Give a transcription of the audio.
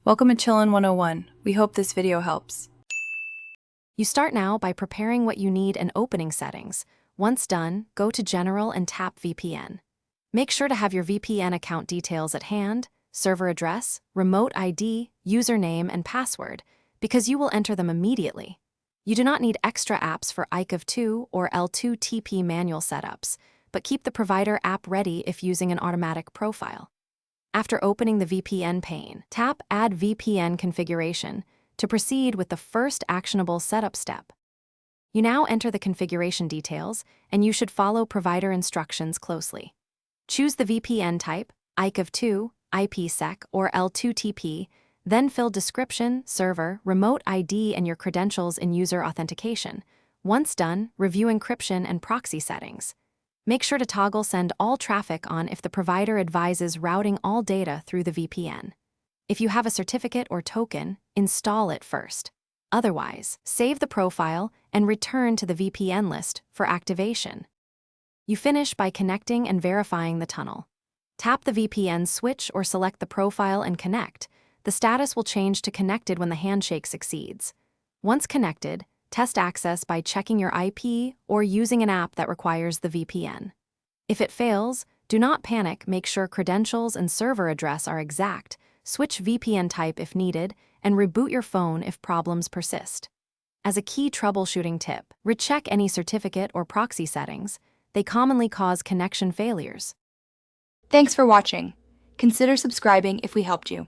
Welcome to Chillin' 101. We hope this video helps. You start now by preparing what you need in opening settings. Once done, go to General and tap VPN. Make sure to have your VPN account details at hand, server address, remote ID, username, and password, because you will enter them immediately. You do not need extra apps for ICAV2 or L2TP manual setups, but keep the provider app ready if using an automatic profile. After opening the VPN pane, tap Add VPN Configuration to proceed with the first actionable setup step. You now enter the configuration details, and you should follow provider instructions closely. Choose the VPN type, ICAV2, IPsec, or L2TP, then fill description, server, remote ID, and your credentials in user authentication. Once done, review encryption and proxy settings. Make sure to toggle Send All Traffic on if the provider advises routing all data through the VPN. If you have a certificate or token, install it first. Otherwise, save the profile and return to the VPN list for activation. You finish by connecting and verifying the tunnel. Tap the VPN switch or select the profile and connect. The status will change to connected when the handshake succeeds. Once connected, test access by checking your IP or using an app that requires the VPN. If it fails, do not panic. Make sure credentials and server address are exact, switch VPN type if needed, and reboot your phone if problems persist. As a key troubleshooting tip, recheck any certificate or proxy settings. They commonly cause connection failures. Thanks for watching. Consider subscribing if we helped you.